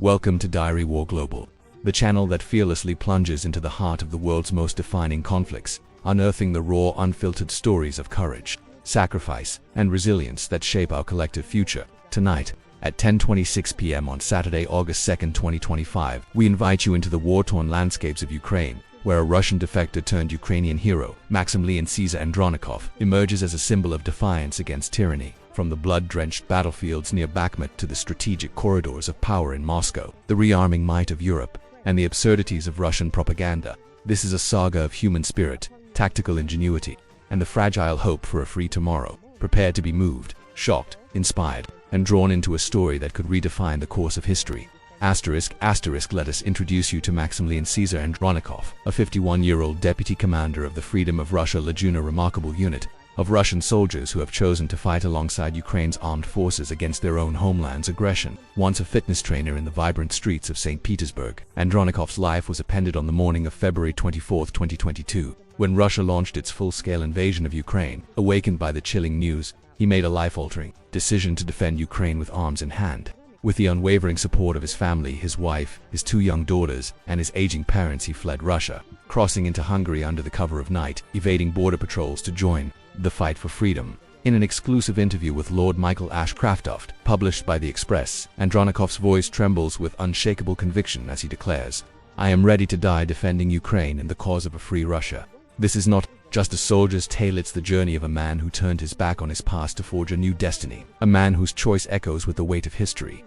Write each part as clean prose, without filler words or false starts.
Welcome to Diary War Global, the channel that fearlessly plunges into the heart of the world's most defining conflicts, unearthing the raw, unfiltered stories of courage, sacrifice, and resilience that shape our collective future. Tonight, at 10:26 p.m. on Saturday, August 2, 2025, we invite you into the war-torn landscapes of Ukraine, where a Russian defector turned Ukrainian hero, Maximleian Caesar Andronikov, emerges as a symbol of defiance against tyranny. From the blood-drenched battlefields near Bakhmut to the strategic corridors of power in Moscow, the rearming might of Europe, and the absurdities of Russian propaganda, this is a saga of human spirit, tactical ingenuity, and the fragile hope for a free tomorrow. Prepare to be moved, shocked, inspired, and drawn into a story that could redefine the course of history. Let us introduce you to Maximleian Caesar Andronikov, a 51-year-old deputy commander of the Freedom of Russia Legion, a remarkable unit of Russian soldiers who have chosen to fight alongside Ukraine's armed forces against their own homeland's aggression. Once a fitness trainer in the vibrant streets of St. Petersburg, Andronikov's life was appended on the morning of February 24, 2022, when Russia launched its full-scale invasion of Ukraine. Awakened by the chilling news, he made a life-altering decision to defend Ukraine with arms in hand. With the unwavering support of his family, his wife, his 2 young daughters, and his aging parents, he fled Russia, crossing into Hungary under the cover of night, evading border patrols to join the fight for freedom. In an exclusive interview with Lord Michael Ashcraftoft, published by The Express, Andronikov's voice trembles with unshakable conviction as he declares, "I am ready to die defending Ukraine and the cause of a free Russia." This is not just a soldier's tale, it's the journey of a man who turned his back on his past to forge a new destiny, a man whose choice echoes with the weight of history.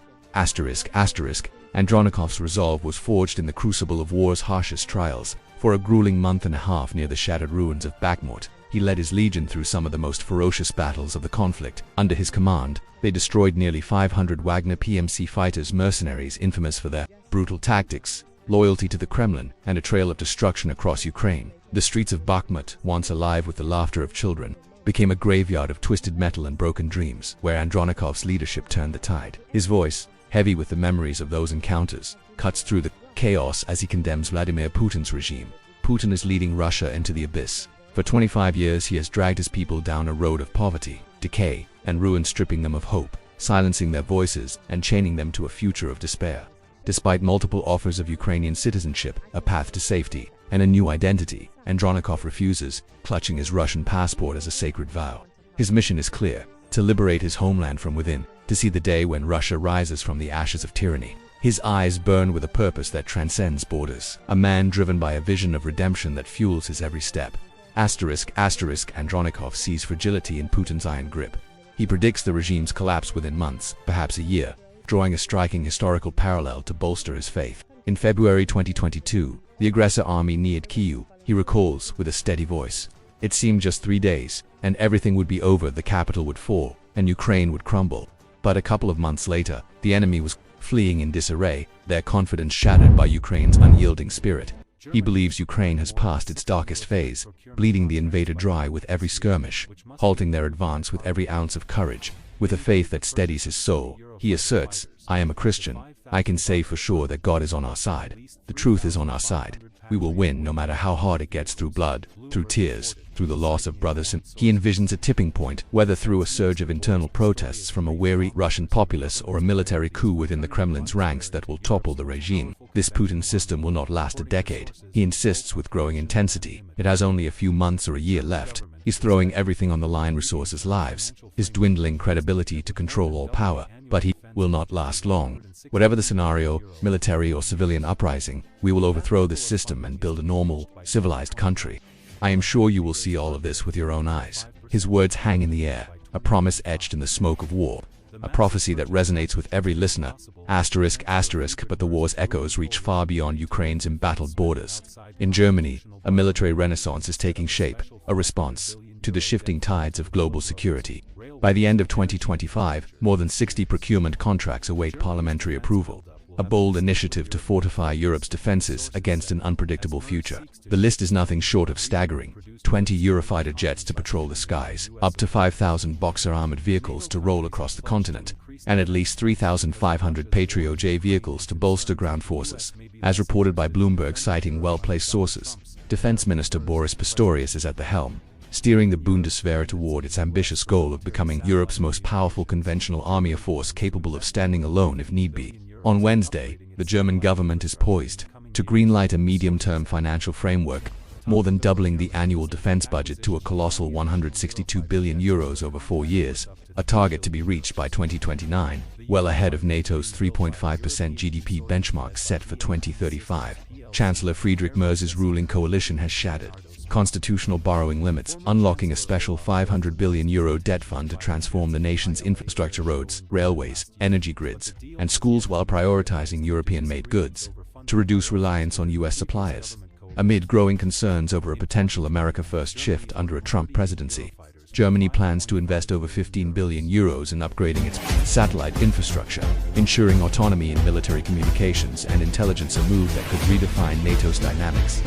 Andronikov's resolve was forged in the crucible of war's harshest trials. For a grueling month and a half near the shattered ruins of Bakhmut, he led his legion through some of the most ferocious battles of the conflict. Under his command, they destroyed nearly 500 Wagner PMC fighters, mercenaries infamous for their brutal tactics, loyalty to the Kremlin, and a trail of destruction across Ukraine. The streets of Bakhmut, once alive with the laughter of children, became a graveyard of twisted metal and broken dreams, where Andronikov's leadership turned the tide. His voice, heavy with the memories of those encounters, cuts through the chaos as he condemns Vladimir Putin's regime. Putin is leading Russia into the abyss. For 25 years he has dragged his people down a road of poverty, decay, and ruin, stripping them of hope, silencing their voices, and chaining them to a future of despair. Despite multiple offers of Ukrainian citizenship, a path to safety, and a new identity, Andronikov refuses, clutching his Russian passport as a sacred vow. His mission is clear: to liberate his homeland from within, to see the day when Russia rises from the ashes of tyranny. His eyes burn with a purpose that transcends borders, a man driven by a vision of redemption that fuels his every step. Andronikov sees fragility in Putin's iron grip. He predicts the regime's collapse within months, perhaps a year, drawing a striking historical parallel to bolster his faith. In February 2022, the aggressor army neared Kyiv. He recalls with a steady voice, "It seemed just 3 days, and everything would be over, the capital would fall, and Ukraine would crumble." But a couple of months later, the enemy was fleeing in disarray, their confidence shattered by Ukraine's unyielding spirit. He believes Ukraine has passed its darkest phase, bleeding the invader dry with every skirmish, halting their advance with every ounce of courage. With a faith that steadies his soul, he asserts, "I am a Christian. I can say for sure that God is on our side. The truth is on our side. We will win no matter how hard it gets, through blood, through tears, through the loss of brothers." And he envisions a tipping point, whether through a surge of internal protests from a weary Russian populace or a military coup within the Kremlin's ranks that will topple the regime. This Putin system will not last a decade. He insists with growing intensity. It has only a few months or a year left. He's throwing everything on the line: resources, lives, his dwindling credibility to control all power. But he will not last long. Whatever the scenario, military or civilian uprising, we will overthrow this system and build a normal, civilized country. I am sure you will see all of this with your own eyes. His words hang in the air, a promise etched in the smoke of war, a prophecy that resonates with every listener. But the war's echoes reach far beyond Ukraine's embattled borders. In Germany, a military renaissance is taking shape, a response to the shifting tides of global security. By the end of 2025, more than 60 procurement contracts await parliamentary approval, a bold initiative to fortify Europe's defenses against an unpredictable future. The list is nothing short of staggering: 20 Eurofighter jets to patrol the skies, up to 5,000 Boxer armored vehicles to roll across the continent, and at least 3,500 Patriot J vehicles to bolster ground forces. As reported by Bloomberg, citing well-placed sources, Defense Minister Boris Pistorius is at the helm, steering the Bundeswehr toward its ambitious goal of becoming Europe's most powerful conventional army, a force capable of standing alone if need be. On Wednesday, the German government is poised to greenlight a medium-term financial framework, more than doubling the annual defense budget to a colossal €162 billion over 4 years, a target to be reached by 2029, well ahead of NATO's 3.5% GDP benchmark set for 2035. Chancellor Friedrich Merz's ruling coalition has shattered constitutional borrowing limits, unlocking a special €500 billion debt fund to transform the nation's infrastructure, roads, railways, energy grids, and schools, while prioritizing European-made goods to reduce reliance on US suppliers. Amid growing concerns over a potential America First shift under a Trump presidency, Germany plans to invest over €15 billion in upgrading its satellite infrastructure, ensuring autonomy in military communications and intelligence, a move that could redefine NATO's dynamics.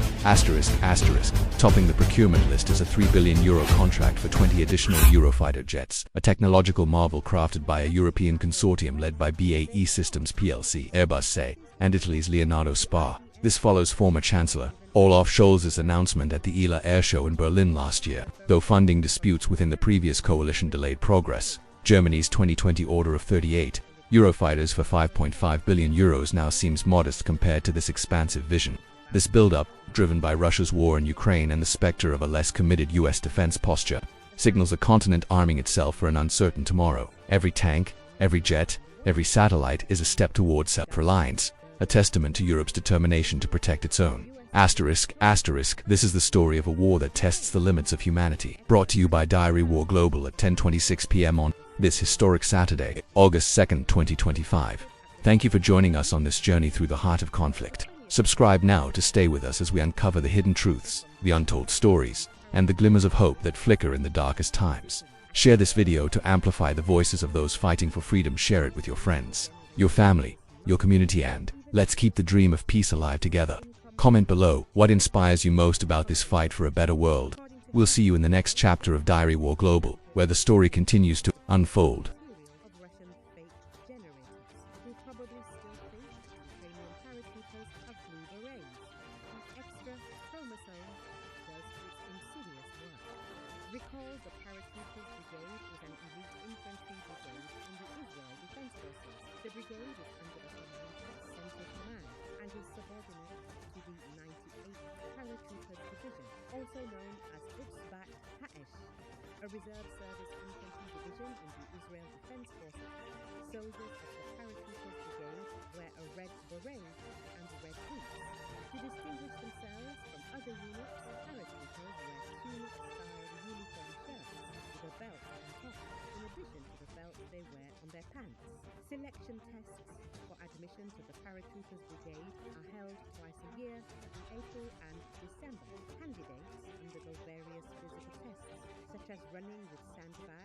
Topping the procurement list is a €3 billion contract for 20 additional Eurofighter jets, a technological marvel crafted by a European consortium led by BAE Systems plc, Airbus SE, and Italy's Leonardo SPA. This follows former Chancellor Olaf Scholz's announcement at the ILA Air Show in Berlin last year. Though funding disputes within the previous coalition delayed progress, Germany's 2020 order of 38 Eurofighters for €5.5 billion now seems modest compared to this expansive vision. This build-up, driven by Russia's war in Ukraine and the specter of a less committed US defense posture, signals a continent arming itself for an uncertain tomorrow. Every tank, every jet, every satellite is a step towards self-reliance, a testament to Europe's determination to protect its own. This is the story of a war that tests the limits of humanity. Brought to you by Diary War Global at 10:26 p.m. on this historic Saturday, August 2nd, 2025. Thank you for joining us on this journey through the heart of conflict. Subscribe now to stay with us as we uncover the hidden truths, the untold stories, and the glimmers of hope that flicker in the darkest times. Share this video to amplify the voices of those fighting for freedom. Share it with your friends, your family, your community, and let's keep the dream of peace alive together. Comment below what inspires you most about this fight for a better world. We'll see you in the next chapter of Diary War Global, where the story continues to unfold. Recall the paratroopers brigade was an elite infantry brigade in the Israel Defense Forces. The brigade is under the command of Central Command and is subordinate to the 98th Paratroopers Division, also known as Utzbach Ha'esh, a reserve service infantry division in the Israel Defense Forces. Soldiers of the Paratroopers Brigade wear a red beret and red boots. To distinguish themselves from other units, paratroopers wear tunic-style uniform shirts with a belt on top, in addition to the belt they wear on their pants. Selection tests for admission to the Paratroopers Brigade are held twice a year, in April and December. Candidates undergo various physical tests, such as running with sandbags